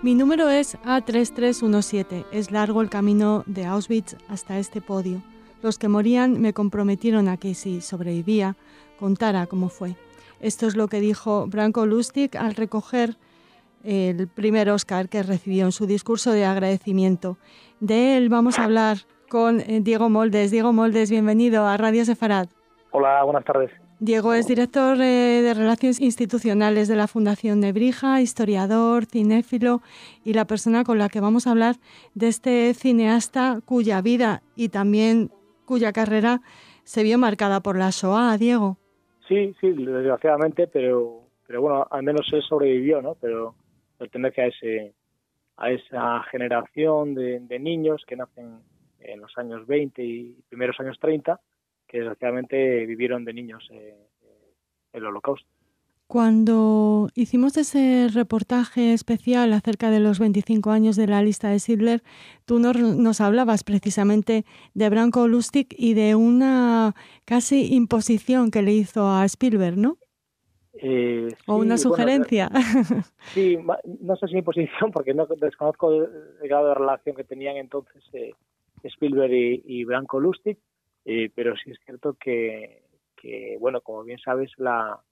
Mi número es A3317. Es largo el camino de Auschwitz hasta este podio. Los que morían me comprometieron a que si sobrevivía, contara cómo fue. Esto es lo que dijo Branko Lustig al recoger el primer Oscar que recibió en su discurso de agradecimiento. De él vamos a hablar con Diego Moldes. Diego Moldes, bienvenido a Radio Sefarad. Hola, buenas tardes. Diego es director de Relaciones Institucionales de la Fundación Nebrija, historiador, cinéfilo y la persona con la que vamos a hablar de este cineasta cuya vida y también cuya carrera se vio marcada por la Shoah, Diego. Sí, desgraciadamente, pero bueno, al menos él sobrevivió, ¿no? Pero pertenece a esa generación de niños que nacen en los años 20 y primeros años 30, que desgraciadamente vivieron de niños el Holocausto. Cuando hicimos ese reportaje especial acerca de los 25 años de la lista de Schindler, tú nos hablabas precisamente de Branko Lustig y de una casi imposición que le hizo a Spielberg, ¿no? O una sugerencia. Bueno, sí, no sé si imposición, porque no desconozco el grado de relación que tenían entonces Spielberg y Branko Lustig, pero sí es cierto que bueno, como bien sabes, la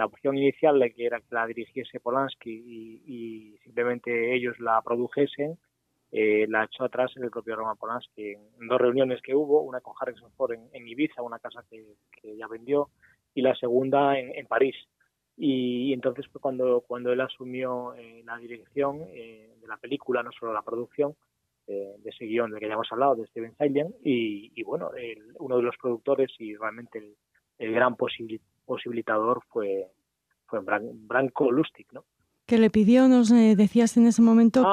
opción inicial de que era que la dirigiese Polanski y simplemente ellos la produjesen, la echó atrás el propio Roman Polanski en dos reuniones que hubo, una con Harrison Ford en Ibiza, una casa que ya vendió, y la segunda en París. Y entonces fue cuando él asumió la dirección de la película, no solo la producción, de ese guión del que ya hemos hablado, de Steven Zaillian, y bueno, uno de los productores y realmente el gran posibilitador fue Branko Lustig, ¿no? Que le pidió, nos decías en ese momento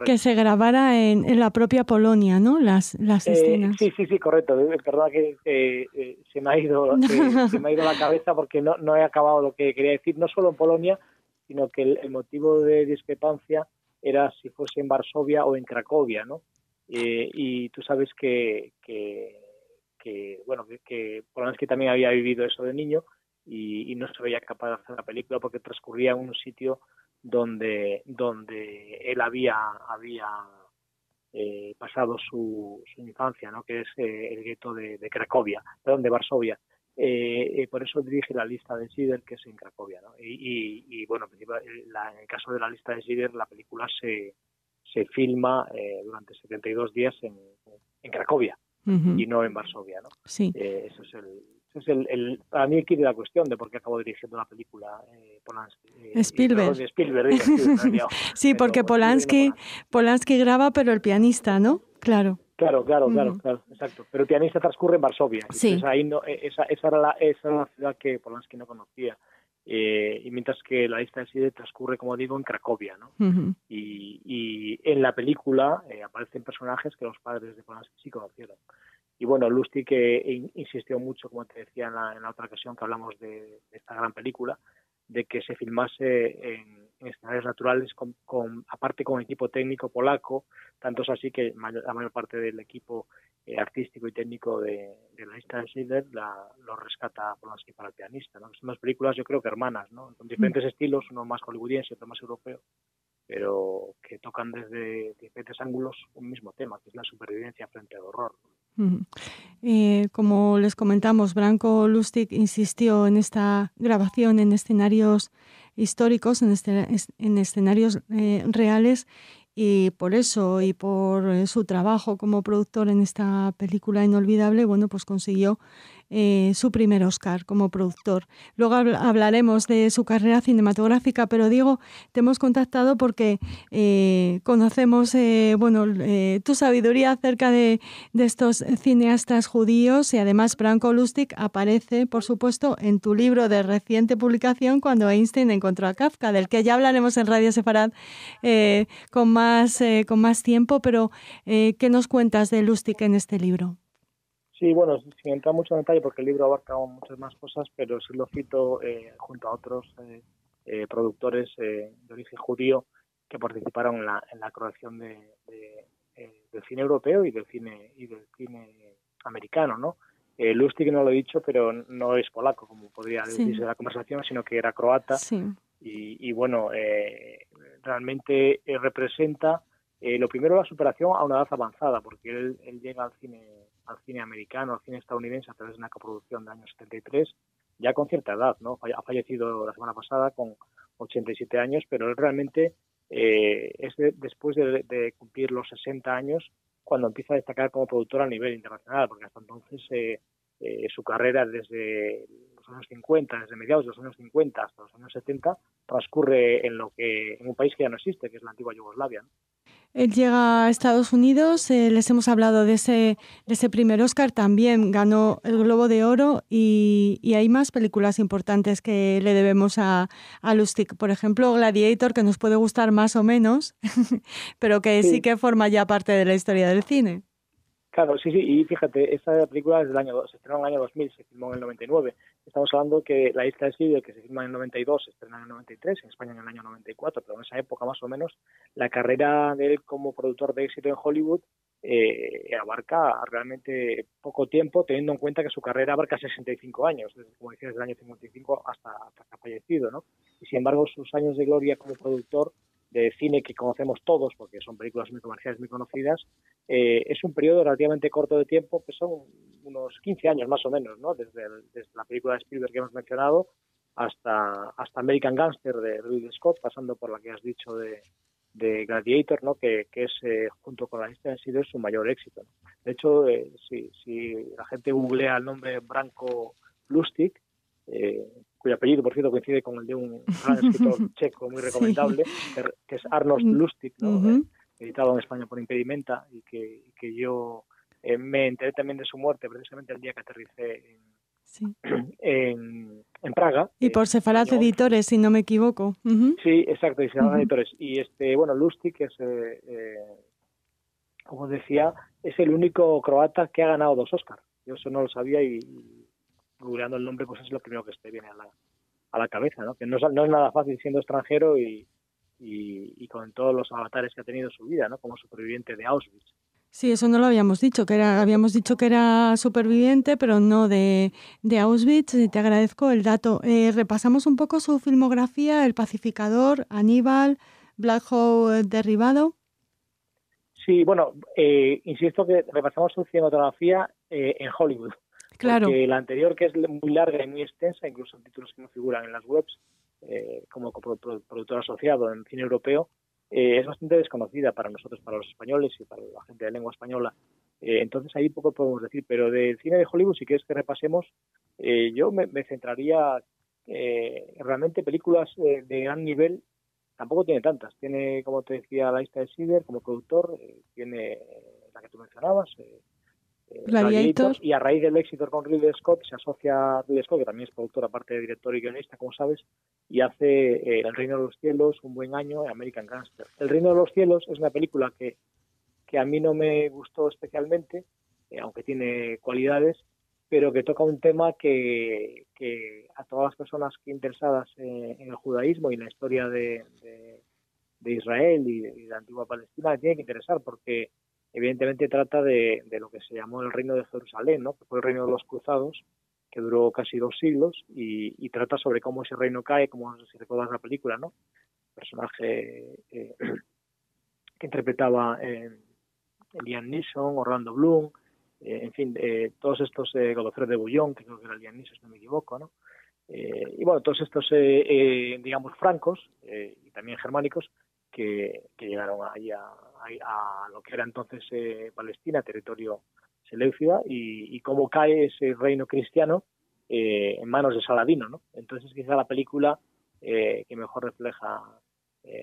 que se grabara en la propia Polonia, ¿no? Las escenas. Sí, correcto. Perdona que se me ha ido la cabeza porque no he acabado lo que quería decir, no solo en Polonia, sino que el motivo de discrepancia era si fuese en Varsovia o en Cracovia, ¿no? Y tú sabes que Polanski también había vivido eso de niño y no se veía capaz de hacer la película porque transcurría en un sitio donde él había pasado su infancia, ¿no? Que es el gueto de Cracovia, de Varsovia. Por eso dirige la lista de Schindler, que es en Cracovia, ¿no? Y bueno, en el caso de la lista de Schindler, la película se filma durante 72 días en Cracovia. Uh-huh. Y no en Varsovia, ¿no? Sí. Eso es para mí aquí de la cuestión de por qué acabó dirigiendo la película Polanski. Spielberg. Spielberg. Sí, porque Polanski graba, pero el pianista, ¿no? Claro. Claro, exacto. Pero el pianista transcurre en Varsovia. Sí. Entonces ahí no, esa era la ciudad que Polanski no conocía. Y mientras que la lista de Schindler transcurre, como digo, en Cracovia, ¿no? Uh-huh. Y en la película aparecen personajes que los padres de Polanski sí conocieron. Y bueno, Lustig insistió mucho, como te decía en la otra ocasión que hablamos de esta gran película, de que se filmase en escenarios naturales aparte con equipo técnico polaco, tanto es así que la mayor parte del equipo artístico y técnico de la lista de Schindler lo rescata Polanski para el pianista, ¿no? Son dos películas, yo creo que hermanas, ¿no? Con diferentes estilos, uno más hollywoodiense, otro más europeo, pero que tocan desde diferentes ángulos un mismo tema, que es la supervivencia frente al horror. Como les comentamos, Branko Lustig insistió en esta grabación en escenarios históricos, en escenarios reales, y por eso y por su trabajo como productor en esta película inolvidable, bueno, pues consiguió su primer Oscar como productor. Luego hablaremos de su carrera cinematográfica, pero Diego, te hemos contactado porque conocemos tu sabiduría acerca de estos cineastas judíos, y además Branko Lustig aparece, por supuesto, en tu libro de reciente publicación, Cuando Einstein encontró a Kafka, del que ya hablaremos en Radio Sefarad con más tiempo, pero ¿qué nos cuentas de Lustig en este libro? Sí, bueno, sin entrar mucho en detalle porque el libro abarca muchas más cosas, pero sí lo cito junto a otros productores de origen judío que participaron en la creación del cine europeo y del cine americano, ¿no? Lustig no lo he dicho, pero no es polaco, como podría decirse en la conversación, sino que era croata. Sí. Y bueno, realmente representa lo primero la superación a una edad avanzada, porque él llega al cine americano, al cine estadounidense a través de una coproducción de años 73, ya con cierta edad, ¿no? Ha fallecido la semana pasada con 87 años, pero él realmente después de cumplir los 60 años cuando empieza a destacar como productor a nivel internacional, porque hasta entonces su carrera desde los años 50, desde mediados de los años 50 hasta los años 70, transcurre en un país que ya no existe, que es la antigua Yugoslavia, ¿no? Él llega a Estados Unidos, les hemos hablado de ese primer Oscar, también ganó el Globo de Oro y hay más películas importantes que le debemos a Lustig. Por ejemplo, Gladiator, que nos puede gustar más o menos, pero que sí que forma ya parte de la historia del cine. Claro, sí, y fíjate, esta película es se estrenó en el año 2000, se filmó en el 99. Estamos hablando que La lista de Schindler, que se filma en el 92, se estrena en el 93, en España en el año 94, pero en esa época más o menos la carrera de él como productor de éxito en Hollywood abarca realmente poco tiempo, teniendo en cuenta que su carrera abarca 65 años, desde, como decía, desde el año 55 hasta que ha fallecido, ¿no? Y sin embargo, sus años de gloria como productor de cine que conocemos todos, porque son películas muy comerciales, muy conocidas, es un periodo relativamente corto de tiempo, que son unos 15 años más o menos, ¿no? Desde la película de Spielberg que hemos mencionado hasta American Gangster de Ridley Scott, pasando por la que has dicho de Gladiator, ¿no? Que es, junto con La lista de Schindler, su mayor éxito, ¿no? De hecho, si la gente googlea el nombre Branko Lustig, cuyo apellido, por cierto, coincide con el de un gran escritor checo muy recomendable, sí, que es Arnošt Lustig, ¿no? Editado en España por Impedimenta, y que yo me enteré también de su muerte precisamente el día que aterricé en Praga. Y por Sefarad Editores, si no me equivoco. Sí, exacto, y Sefarad Editores. Y bueno, Lustig, que es, como decía, es el único croata que ha ganado 2 Oscars. Yo eso no lo sabía y googleando el nombre, pues es lo primero que te viene a la cabeza, ¿no? Que no es nada fácil siendo extranjero y con todos los avatares que ha tenido en su vida, ¿no? Como superviviente de Auschwitz. Sí, eso no lo habíamos dicho, habíamos dicho que era superviviente, pero no de Auschwitz. Te agradezco el dato. Repasamos un poco su filmografía: El Pacificador, Aníbal, Black Hawk Derribado. Sí, bueno, insisto que repasamos su cinematografía en Hollywood. Claro. Porque la anterior, que es muy larga y muy extensa, incluso en títulos que no figuran en las webs, como productor asociado en cine europeo, es bastante desconocida para nosotros, para los españoles y para la gente de lengua española. Entonces ahí poco podemos decir, pero del cine de Hollywood, si quieres que repasemos, yo me centraría realmente películas de gran nivel. Tampoco tiene tantas. Tiene, como te decía, La lista de Schindler como productor, tiene la que tú mencionabas, Gladiator, y a raíz del éxito con Ridley Scott se asocia a Ridley Scott, que también es productor, aparte de director y guionista, como sabes, y hace El Reino de los Cielos, Un buen año, y American Gangster. El Reino de los Cielos es una película que a mí no me gustó especialmente, aunque tiene cualidades, pero que toca un tema que a todas las personas que interesadas en el judaísmo y en la historia de Israel y de la antigua Palestina tiene que interesar, porque evidentemente trata de lo que se llamó el Reino de Jerusalén, ¿no? Que fue el reino de los cruzados, que duró casi 2 siglos, y trata sobre cómo ese reino cae, como si recuerdas la película, ¿no? El personaje que interpretaba Liam Neeson, Orlando Bloom, en fin, todos estos Godofredo de Bouillon, que creo que era Liam Neeson, si no me equivoco, ¿no? Y bueno, todos estos, digamos, francos y también germánicos que llegaron ahí a lo que era entonces Palestina, territorio seleucida, y cómo cae ese reino cristiano en manos de Saladino, ¿no? Entonces es quizá la película que mejor refleja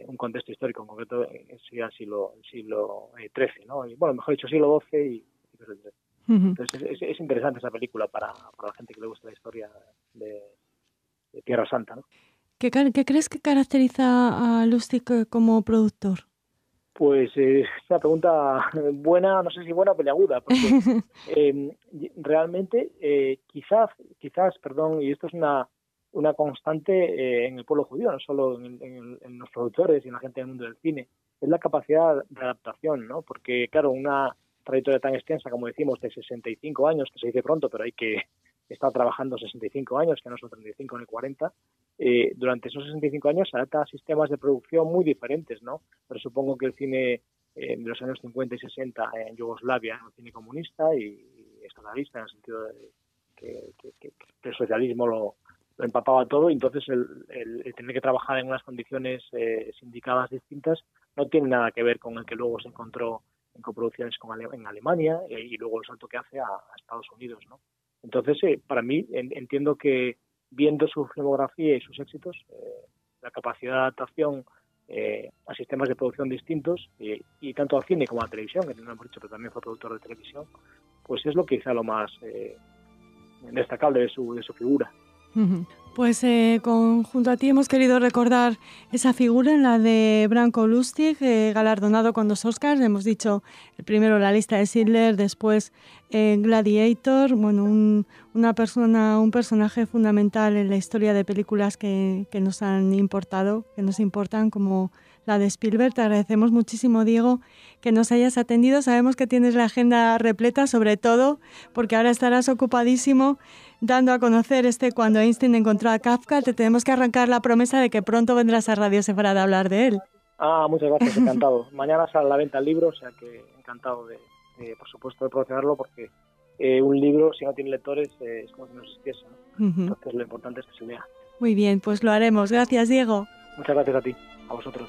un contexto histórico, en concreto sería el siglo XIII, ¿no? Y, bueno, mejor dicho, siglo XII y siglo XIII. Entonces es interesante esa película para la gente que le gusta la historia de Tierra Santa, ¿no? ¿Qué crees que caracteriza a Lustig como productor? Pues es una pregunta buena, no sé si buena o peleaguda, porque realmente quizás, y esto es una constante en el pueblo judío, no solo en los productores y en la gente del mundo del cine, es la capacidad de adaptación, ¿no? Porque, claro, una trayectoria tan extensa, como decimos, de 65 años, que se dice pronto, pero hay que estar trabajando 65 años, que no son 35 ni 40, durante esos 65 años se adapta a sistemas de producción muy diferentes, ¿no? Pero supongo que el cine de los años 50 y 60 en Yugoslavia era un cine comunista y estatalista, en el sentido de que el socialismo lo empapaba todo, y entonces el tener que trabajar en unas condiciones sindicadas distintas no tiene nada que ver con el que luego se encontró en coproducciones en Alemania y luego el salto que hace a Estados Unidos, ¿no? Entonces, para mí, entiendo que viendo su filmografía y sus éxitos, la capacidad de adaptación a sistemas de producción distintos, y tanto al cine como a la televisión, que no hemos dicho, pero también fue productor de televisión, pues es lo que quizá lo más destacable de su figura. Pues junto a ti hemos querido recordar esa figura en la de Branko Lustig, galardonado con 2 Oscars. Hemos dicho el primero La lista de Schindler, después Gladiator, bueno, un personaje fundamental en la historia de películas que nos han importado, que nos importan, como la de Spielberg. Te agradecemos muchísimo, Diego, que nos hayas atendido. Sabemos que tienes la agenda repleta, sobre todo porque ahora estarás ocupadísimo dando a conocer Cuando Einstein encontró a Kafka. Te tenemos que arrancar la promesa de que pronto vendrás a Radio Separada a hablar de él. Muchas gracias, encantado. Mañana sale a la venta el libro, o sea que encantado de por supuesto, de promocionarlo, porque un libro, si no tiene lectores, es como si no existiese, ¿no? Entonces lo importante es que se lea. Muy bien, pues lo haremos. Gracias, Diego. Muchas gracias a ti, a vosotros.